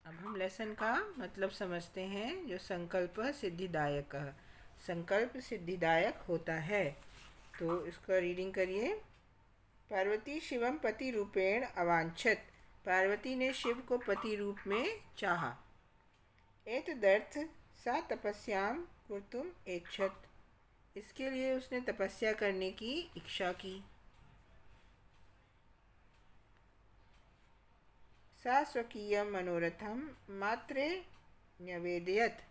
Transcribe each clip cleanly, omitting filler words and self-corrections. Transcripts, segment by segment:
अब हम लेसन का मतलब समझते हैं। जो संकल्प सिद्धिदायक, संकल्प सिद्धिदायक होता है। तो इसका रीडिंग करिए। पार्वती शिवम पति रूपेण अवांछत। पार्वती ने शिव को पति रूप में चाहा। एतदर्थ सा तपस्याम कर्तुम ऐच्छत। इसके लिए उसने तपस्या करने की इच्छा की। सा स्वकीयं मनोरथं मात्रे न्यवेदयत।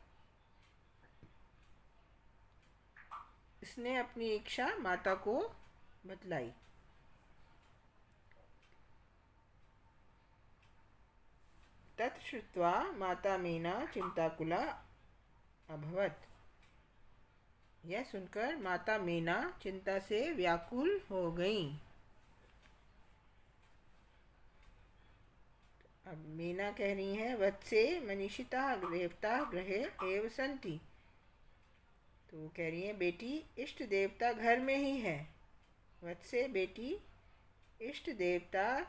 इसने अपनी इच्छा माता को बतलाई। तत्श्रुत्वा माता मीना चिंताकुला अभवत। यह सुनकर माता मीना चिंता से व्याकुल हो गईं। अब मीना कह रही हैं, वत्से मनीषिता देवता गृहे एव सन्ति। तो वो कह रही हैं, बेटी इष्ट देवता घर में ही है। वत्से बेटी इष्ट देवता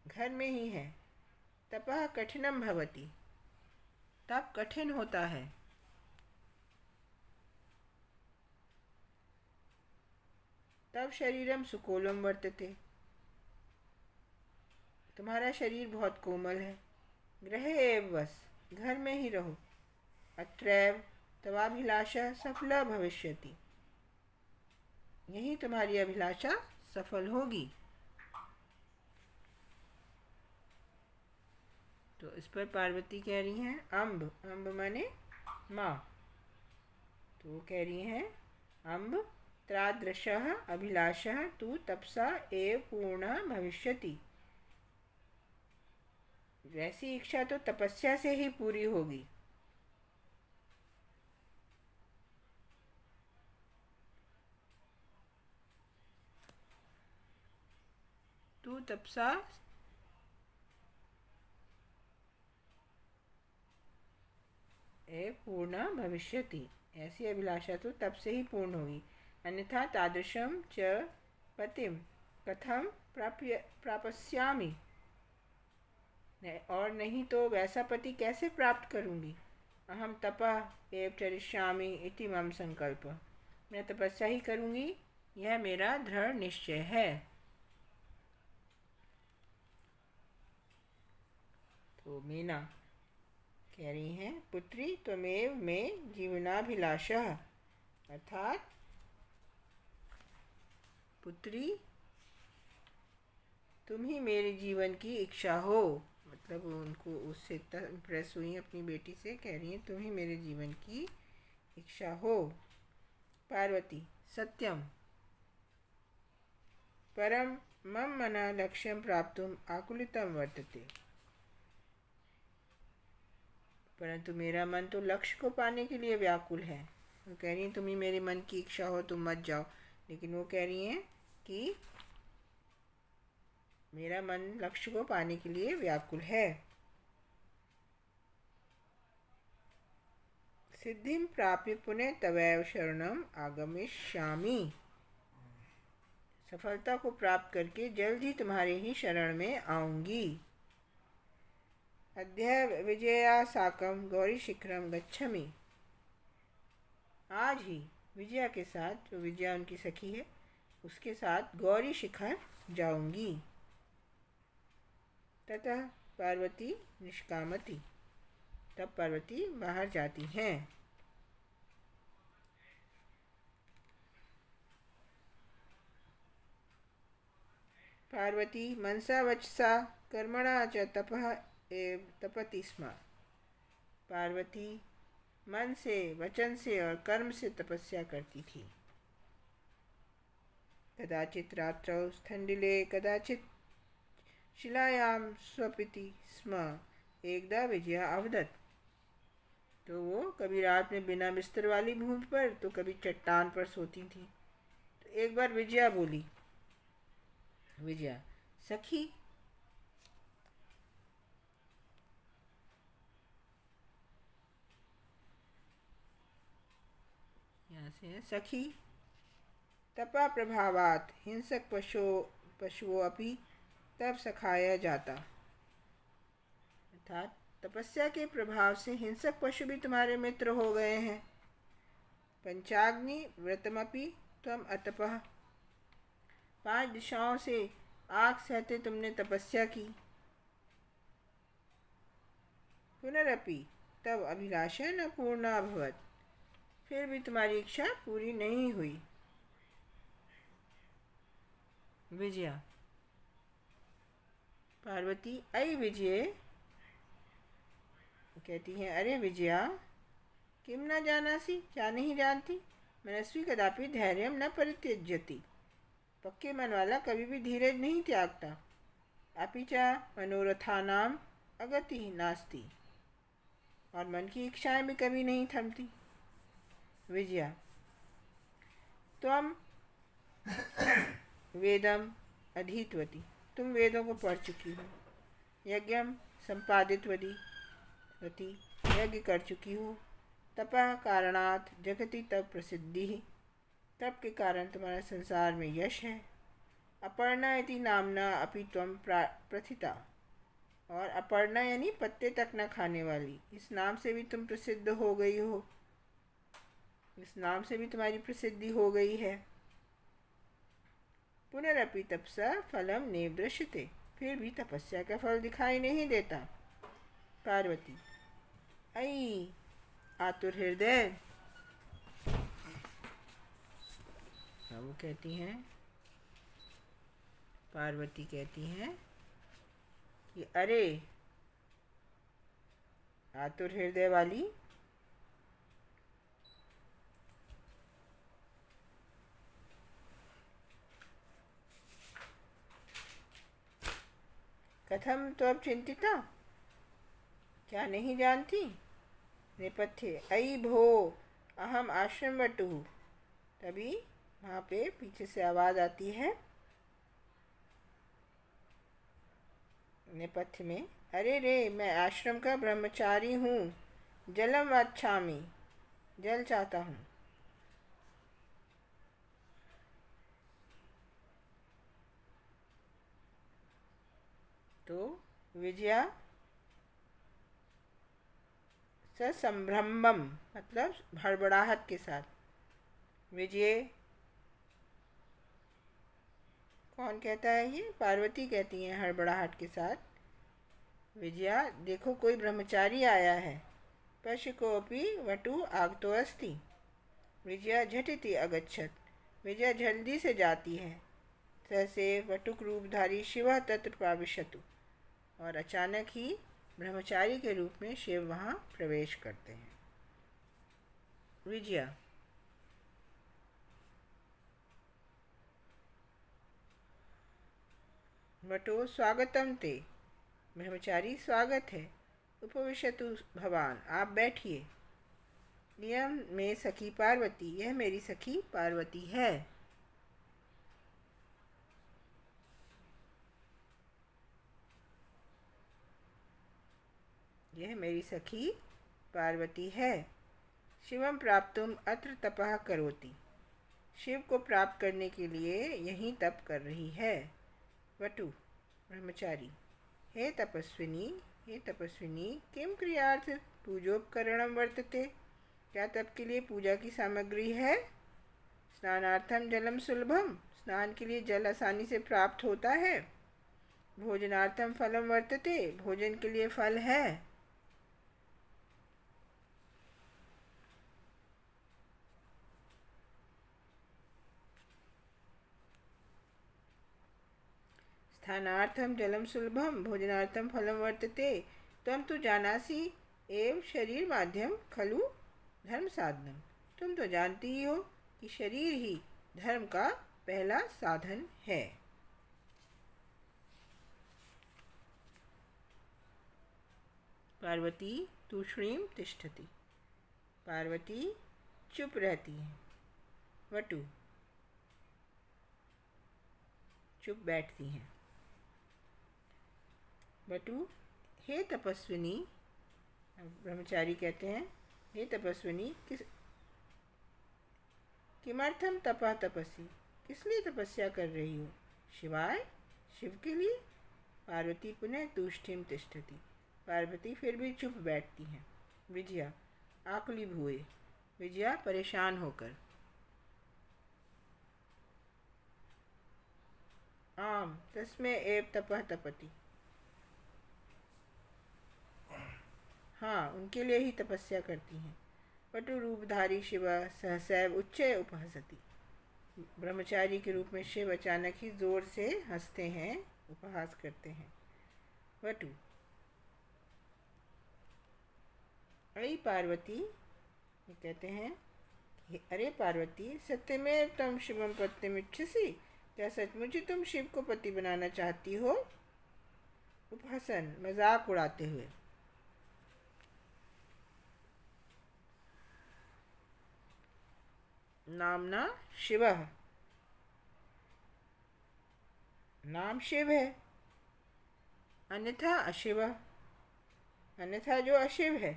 घर में ही है। तपः कठिनम भवति। तप कठिन होता है। तब शरीरम सुकोलम वर्तते। तुम्हारा शरीर बहुत कोमल है। गृहे एव वस। घर में ही रहो। अत्रैव तवाभिलाषा सफला भविष्यति। यही तुम्हारी अभिलाषा सफल होगी। तो इस पर पार्वती कह रही हैं, अम्ब, अम्ब माने माँ। तो वो कह रही हैं, अम्ब तादृशः अभिलाषः तु तपसा एव पूर्ण भविष्यति। वैसी इच्छा तो तपस्या से ही पूरी होगी। तू तपसा एव पूर्ण भविष्यति। ऐसी अभिलाषा तो तब से ही पूर्ण होगी। अन्यथा तादृशम च पतिम कथम प्राप्स्यामि। और नहीं तो वैसा पति कैसे प्राप्त करूंगी। अहम तपः एव चरिष्यामि इति मम संकल्प। मैं तपस्या ही करूंगी, यह मेरा दृढ़ निश्चय है। तो मीना कह रही हैं, पुत्री त्वमेव में जीवनाभिलाषः। अर्थात पुत्री तुम ही मेरे जीवन की इच्छा हो। मतलब उनको उससे इतना इम्प्रेस हुई अपनी बेटी से, कह रही हैं तुम ही मेरे जीवन की इच्छा हो। पार्वती सत्यम परम मम मना लक्ष्यम प्राप्तुम आकुलितम वर्तते। परंतु मेरा मन तो लक्ष्य को पाने के लिए व्याकुल है। वो कह रही हैं तुम ही मेरे मन की इच्छा हो, तुम मत जाओ। लेकिन वो कह रही हैं कि मेरा मन लक्ष्य को पाने के लिए व्याकुल है। सिद्धिं प्राप्य पुनः तवैव शरणम आगमिष्यामि। सफलता को प्राप्त करके जल्द ही तुम्हारे ही शरण में आऊंगी। अद्य विजया साकम गौरी शिखरम गच्छमि। आज ही विजया के साथ, जो विजया उनकी सखी है, उसके साथ गौरी शिखर जाऊंगी। ततः पार्वती निष्कामति। तब पार्वती बाहर जाती हैं। पार्वती मनसा वचसा कर्मणा च तपः एव तपति स्म। पार्वती मन से, वचन से और कर्म से तपस्या करती थी। कदाचित रात्रौ स्थंडिले कदाचित शिलायाम स्वपिति स्म। एकदा विजया अवदत। तो वो कभी रात में बिना बिस्तर वाली भूमि पर, तो कभी चट्टान पर सोती थी। तो एक बार विजया बोली, विजया सखी, यहाँ से है सखी, तपा प्रभावात हिंसक पशुओं अपि तब सखाया जाता। अर्थात तपस्या के प्रभाव से हिंसक पशु भी तुम्हारे मित्र हो गए हैं। पंचाग्नि व्रतमपि त्वम अतपः, 5 दिशाओं से आग सहते तुमने तपस्या की। पुनरपि तब अभिलाषा न पूर्णा अभवत्, फिर भी तुम्हारी इच्छा पूरी नहीं हुई। विजया। पार्वती अयि विजये कहती हैं, अरे विजया, किम न जानासी, क्या नहीं जानती। मनस्वी कदापि धैर्य न परित्यज्यति, पक्के मन वाला कभी भी धीरज नहीं त्यागता। अपि च मनोरथानाम अगति नास्ति, और मन की इच्छाएं भी कभी नहीं थमती। विजया। त्वम वेदम अधीतवती, तुम वेदों को पढ़ चुकी हो। यज्ञम संपादितवती, यज्ञ कर चुकी हो। तपः कारणात् जगति तप प्रसिद्धि, तप के कारण तुम्हारा संसार में यश है। अपर्णा इति नामना अपि त्वं प्रथिता, और अपर्णा यानी पत्ते तक न खाने वाली, इस नाम से भी तुम प्रसिद्ध हो गई हो। इस नाम से भी तुम्हारी प्रसिद्धि हो गई है। पुनरपि तपसा फलम ने दृश्यते, फिर भी तपस्या का फल दिखाई नहीं देता। पार्वती अयि आतुर हृदय। वो कहती हैं, पार्वती कहती हैं कि अरे आतुर हृदय वाली, कथम तो अब चिंतिता, क्या नहीं जानती। नेपथ्य अयि भो अहम आश्रमवटु, तभी वहाँ पे पीछे से आवाज़ आती है नेपथ्य में, अरे रे, मैं आश्रम का ब्रह्मचारी हूँ। जलम वाच्छामि, जल चाहता हूँ। तो विजया ससंभ्रमम, मतलब हड़बड़ाहट के साथ। विजय कौन कहता है ये? पार्वती कहती हैं हड़बड़ाहट के साथ। विजया, देखो कोई ब्रह्मचारी आया है। पश्य कोऽपि वटु आगतो अस्ति। विजया झटिति अगच्छत, विजया जल्दी से जाती है। सहसे वटुक रूपधारी शिव तत्र प्राविशतु, और अचानक ही ब्रह्मचारी के रूप में शिव वहाँ प्रवेश करते हैं। विजया। वटो स्वागतम ते, ब्रह्मचारी स्वागत है। उपविशतु भवान, आप बैठिए। नियम में सखी पार्वती, यह मेरी सखी पार्वती है। यह मेरी सखी पार्वती है। शिवम प्राप्तुम अत्र तपः करोति, शिव को प्राप्त करने के लिए यही तप कर रही है। वटु ब्रह्मचारी, हे तपस्विनी, हे तपस्विनी, किम क्रियार्थ पूजोपकरणम वर्तते, क्या तप के लिए पूजा की सामग्री है। स्नानार्थम जलम सुलभम, स्नान के लिए जल आसानी से प्राप्त होता है। भोजनार्थम फलम वर्तते, भोजन के लिए फल है। स्थानार्थम जलम सुलभम, भोजनार्थम फलम वर्तते, त्वं तु जानासि एव शरीर माध्यम खलु धर्म साधनम, तुम तो जानती ही हो कि शरीर ही धर्म का पहला साधन है। पार्वती तूष्णीम तिष्ठति, पार्वती चुप रहती है। वटु चुप बैठती हैं। वटु, हे तपस्विनी, ब्रह्मचारी कहते हैं, हे तपस्विनी, किमर्थम तपः तपसी, किस लिए तपस्या कर रही हो। शिवाय, शिव के लिए। पार्वती पुनः तूष्णीम तिष्ठति, पार्वती फिर भी चुप बैठती हैं। विजया आकुली हुए। विजया परेशान होकर। आम तस्मै एव तपः तपति। हाँ, उनके लिए ही तपस्या करती हैं। वटु रूपधारी शिव सहसैव उच्चय उपहसति। ब्रह्मचारी के रूप में शिव अचानक ही जोर से हंसते हैं, उपहास करते हैं। वटु अरे पार्वती, ये कहते हैं कि अरे पार्वती, सत्यमेव तम शिवम पत्नीमिच्छसि। क्या सचमुच ही तुम शिव को पति बनाना चाहती हो? उपहसन मजाक उड़ाते हुए। नामना शिवः, नाम शिव है। अन्यथा अशिव, अन्यथा जो अशिव है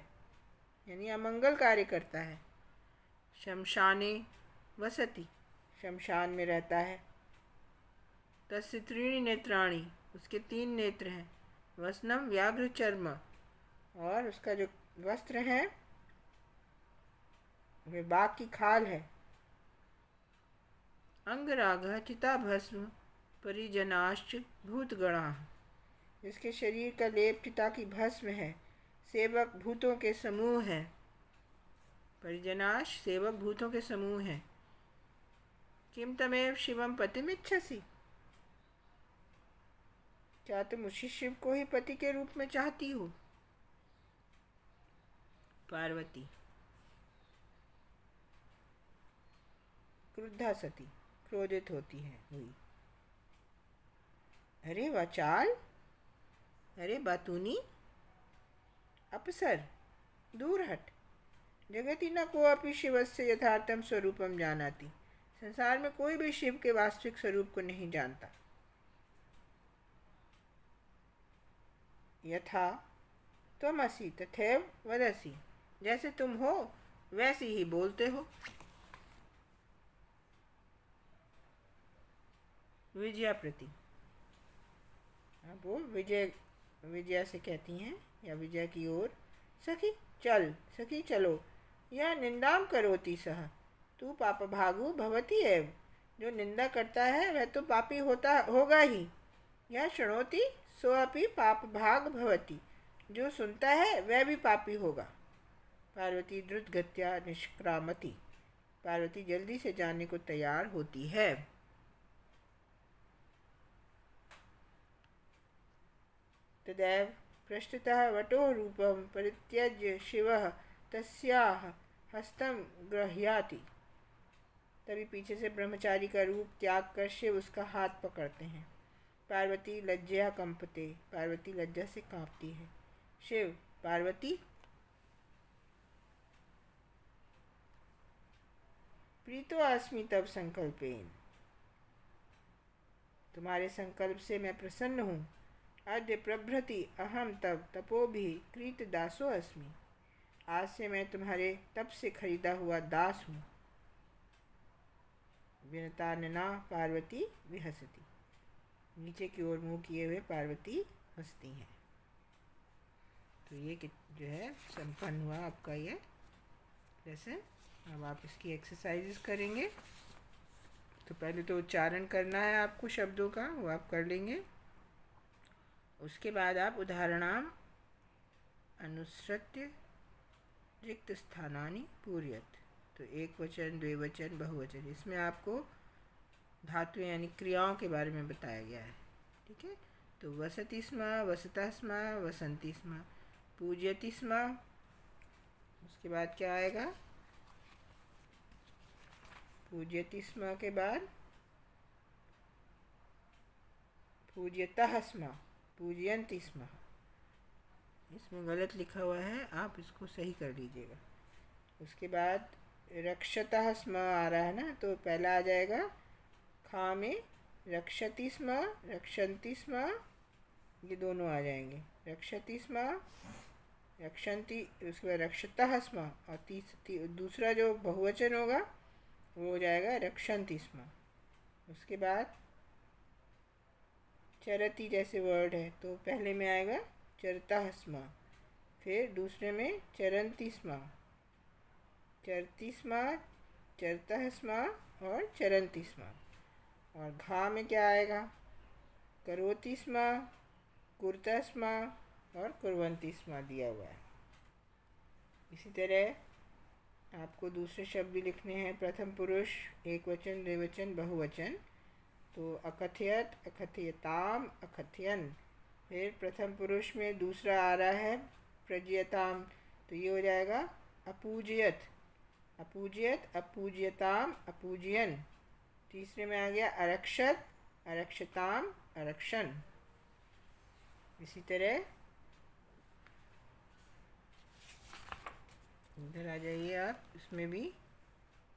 यानी अमंगल कार्य करता है। शमशाने वसति, शमशान में रहता है। तस्य त्रीणि नेत्राणि, उसके 3 नेत्र हैं। वसनम व्याघ्र चर्म, और उसका जो वस्त्र है वह बाघ की खाल है। अंगरागः चिताभस्म परिजनाश्च भूतगणाः, जिसके शरीर का लेप चिता की भस्म है। सेवक भूतों के समूह है। परिजनाश सेवक भूतों के समूह है। किम तमेव शिवम पतिमिच्छसि, क्या तुम उसी शिव को ही पति के रूप में चाहती हो? पार्वती क्रुद्धा सती, क्रोधित होती है हुई। अरे वाचाल, अरे बातूनी, अपसर, दूर हट। जगति न कोऽपि शिवस्य यथार्थम स्वरूपम जानाति। संसार में कोई भी शिव के वास्तविक स्वरूप को नहीं जानता। यथा त्वमसि तथैव वदसि, जैसे तुम हो वैसे ही बोलते हो। विजया प्रति, वो विजया से कहती हैं या विजया की ओर, सखी चल, सखी चलो। यह निंदाम करोति सह, तू पाप भागु भवति एव। जो निंदा करता है वह तो पापी होगा ही। यह शृणोति सोअपि पाप भाग भवति, जो सुनता है वह भी पापी होगा। पार्वती द्रुत गत्या निष्क्रामति, पार्वती जल्दी से जाने को तैयार होती है। तदैव पृष्ठतः वटो रूपम परित्यज्य शिवः तस्याः हस्तं गृह्णाति। तभी पीछे से ब्रह्मचारी का रूप त्याग कर शिव उसका हाथ पकड़ते हैं। पार्वती लज्जया कंपते, पार्वती लज्जा से कांपती है। शिव पार्वती प्रीतो अस्मि तब संकल्पेन, तुम्हारे संकल्प से मैं प्रसन्न हूँ। अद्य प्रभृति अहम तब तपोभि कृत दासो अस्मि, आज से मैं तुम्हारे तप से खरीदा हुआ दास हूँ। विनतानना पार्वती विहसती, नीचे की ओर मुंह किए हुए पार्वती हंसती हैं। तो ये जो है संपन्न हुआ आपका ये लेसन। अब आप इसकी एक्सरसाइजेस करेंगे। तो पहले तो उच्चारण करना है आपको शब्दों का, वो आप कर लेंगे। उसके बाद आप उदाहरणाम अनुसृत्य रिक्त स्थानानि पूरयत। तो एक वचन, द्विवचन, बहुवचन, इसमें आपको धातु यानी क्रियाओं के बारे में बताया गया है। ठीक है। तो वसति स्म, वसता स्म, वसंती स्म, पूज्यति स्म। उसके बाद क्या आएगा? पूज्यति स्म के बाद पूज्यतः स्म, पूजयन्ति स्म। इसमें गलत लिखा हुआ है, आप इसको सही कर लीजिएगा। उसके बाद रक्षतः स्म आ रहा है ना, तो पहला आ जाएगा खा में रक्षति स्म, रक्षन्ति स्म, ये दोनों आ जाएंगे। रक्षति स्म, रक्षन्ति, उसके बाद रक्षतः स्म, और दूसरा जो बहुवचन होगा वो हो जाएगा रक्षन्ति स्म। उसके बाद चरति जैसे वर्ड है तो पहले में आएगा चरतः स्म, फिर दूसरे में चरन्ति स्म, चरति स्म, चरतः स्म और चरन्ति स्म। और घा में क्या आएगा? करोति स्म, कुर्ता स्म और कुर्वन्ति स्म दिया हुआ है। इसी तरह आपको दूसरे शब्द भी लिखने हैं। प्रथम पुरुष एक वचन, द्विवचन, बहुवचन। तो अकथयत, अकथयताम, अकथयन। फिर प्रथम पुरुष में दूसरा आ रहा है प्रज्यताम, तो ये हो जाएगा अपूजयत, अपूजयत, अपूजयताम, अपूजयन। तीसरे में आ गया अरक्षत, अरक्षताम, अरक्षण। इसी तरह इधर आ जाइए आप, इसमें भी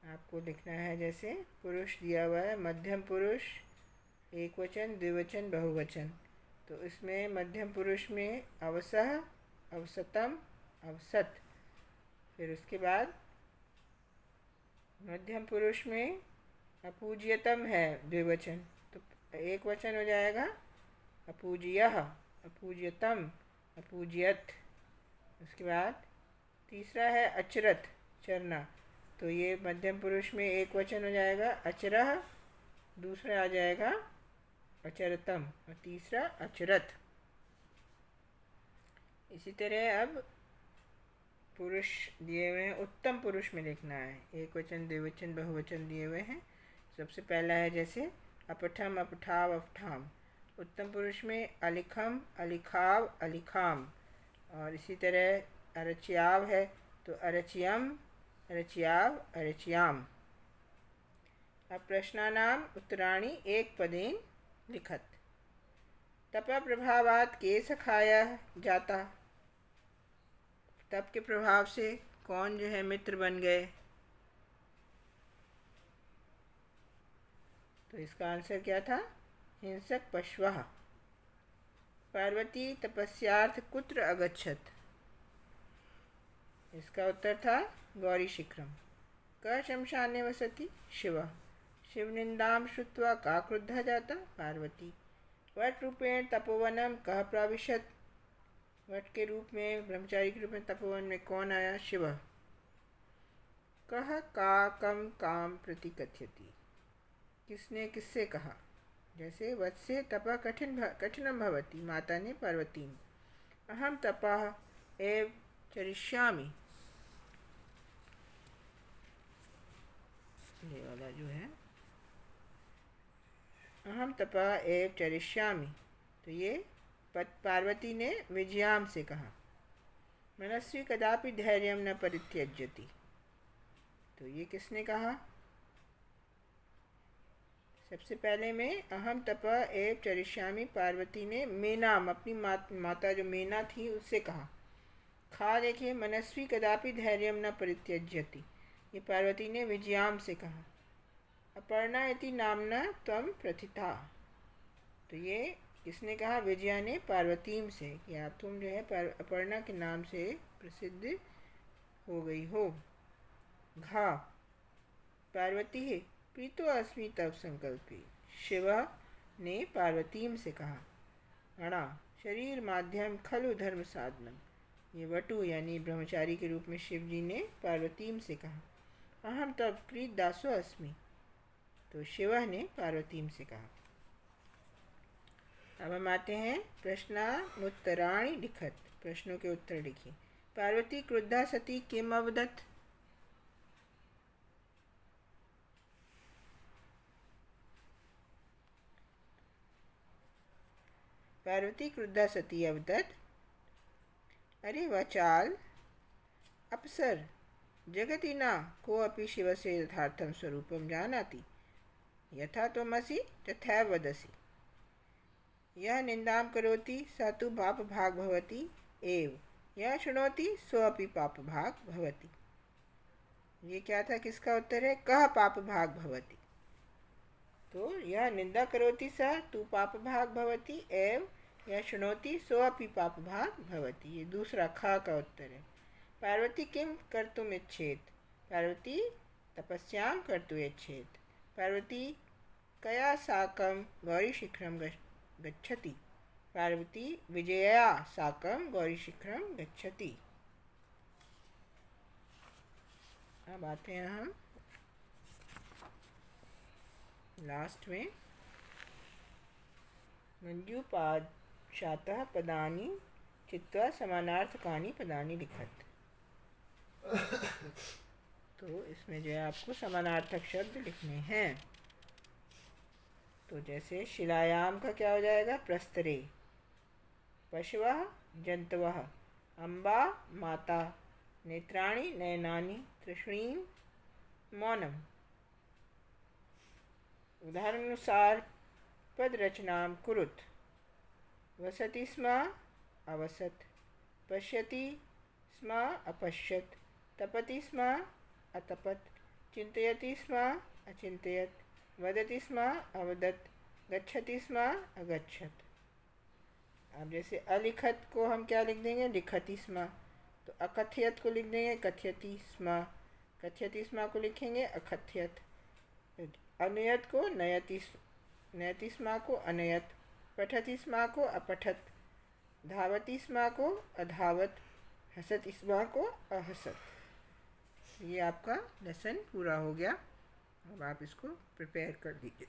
आपको लिखना है। जैसे पुरुष दिया हुआ है, मध्यम पुरुष एक वचन, द्विवचन, बहुवचन। तो इसमें मध्यम पुरुष में अवसह, अवसतम, अवसत। फिर उसके बाद मध्यम पुरुष में अपूज्यतम है द्विवचन, तो एक वचन हो जाएगा अपूज्यः, अपूज्यतम, अपूज्यत। उसके बाद तीसरा है अचरत, चरना। तो ये मध्यम पुरुष में एक वचन हो जाएगा अचरः, दूसरा आ जाएगा अचरतम और तीसरा अचरत। इसी तरह अब पुरुष दिए हुए हैं, उत्तम पुरुष में लिखना है। एक वचन, द्विवचन, बहुवचन दिए हुए हैं। सबसे पहला है जैसे अपठम, अपठाव, अपठाम। उत्तम पुरुष में अलिखम, अलिखाव, अलिखाम। और इसी तरह अरच्याव है तो अरच्यम, अरच्याव, अरच्याम। अब प्रश्नानाम उत्तराणि एक पदेन लिखत। तप प्रभावात के सखाया जाता। तप के प्रभाव से कौन जो है मित्र बन गए? तो इसका आंसर क्या था? हिंसक पशवः। पार्वती तपस्यार्थ कुत्र अगच्छत? इसका उत्तर था गौरी शिखरम। क शमशाने वसति शिवः। शिवनिंदां श्रुत्वा का क्रुद्धः जाता? पार्वती। वट रूपेण तपोवनम कः प्राविशत? वट के रूप में, ब्रह्मचारी के रूप में तपोवन में कौन आया? शिव। कः काकम काम प्रति कथयति? किसने किससे कहा? जैसे वत्से तपः कठिनम भवति, माता ने पार्वती। अहम तपः एव चरिष्यामि, ये वाला जो है अहम तपः एव चरिष्यामि, तो ये पार्वती ने विजयाम से कहा। मनस्वी कदापि धैर्यम न परित्यज्यति, तो ये किसने कहा? सबसे पहले में अहम तपः एव चरिष्यामि, पार्वती ने मेनाम, अपनी माता जो मेना थी उससे कहा। खा देखिए, मनस्वी कदापि धैर्यम न परित्यज्यति, ये पार्वती ने विजयाम से कहा। अपर्णा इति नामना त्वं प्रथिता, तो ये किसने कहा? विजया ने पार्वतीम से कि आप तुम जो है अपर्णा के नाम से प्रसिद्ध हो गई हो। घा पार्वती है प्रीतो अस्मि तव संकल्पी, शिव ने पार्वतीम से कहा। अणा शरीर माध्यम खलु धर्म साधनम, ये वटु यानी ब्रह्मचारी के रूप में शिव जी ने पार्वतीम से कहा। अहम तब क्रीत दासो अस्मि, तो शिव ने पार्वतीम से कहा। अब हम आते हैं प्रश्नानुत्तराणि लिखत, प्रश्नों के उत्तर लिखिए। पार्वती क्रुद्धा सती किम अवदत्? पार्वती क्रुद्धा सती अवदत्, अरे वचाल अप्सर जगति न कोऽपि शिवस्य यथार्थं स्वरूपं जानाति, यथा त्वमसि तथैव वदसि। यह निंदां करोति स तु पापभाग भवति एव, यह शृणोति सोऽपि पापभाग भवति। ये क्या था? किसका उत्तर है? कः पापभाग भवति, तो यह निंदा करोति स तु पापभाग भवति एव, यह शृणोति सोऽपि पापभाग भवति, ये दूसरा खा का उत्तर है। पार्वती किम कर्तुम इच्छेत? पार्वती तपस्यां कर्तुम् इच्छेत। पार्वती कया साकं गौरीशिखरं गच्छति? पार्वती विजया साकं गौरीशिखरं गच्छति। अब आते हैं हम लास्ट में। मंजूपाशातः पदानि चित्वा समानार्थकानि पदानि लिखत। तो इसमें जो है आपको समानार्थक शब्द लिखने हैं। तो जैसे शिलायाम का क्या हो जाएगा? प्रस्तरे। पशवः जंतवः। अम्बा माता। नेत्राणि नयनानि। तृष्णीं मौनम। उदाहरणानुसार पद रचनां कुरुत। वसति स्म अवसत। पश्यति स्म अपश्यत। तपति स्म अतपत। चिंतयति स्म अचिंतयत। वदति स्म अवदत। गच्छति स्म अगच्छत। अब जैसे अलिखत को हम क्या लिख देंगे? लिखति स्म। तो अकथयत को लिख देंगे कथयति स्म। कथयति स्म को लिखेंगे अकथयत। अनयत को नयति स्म को अनयत। पठति स्म को अपठत। धावति स्म को अधावत। हसति स्म को अहसत। ये आपका लेसन पूरा हो गया। अब आप इसको प्रिपेयर कर दीजिए।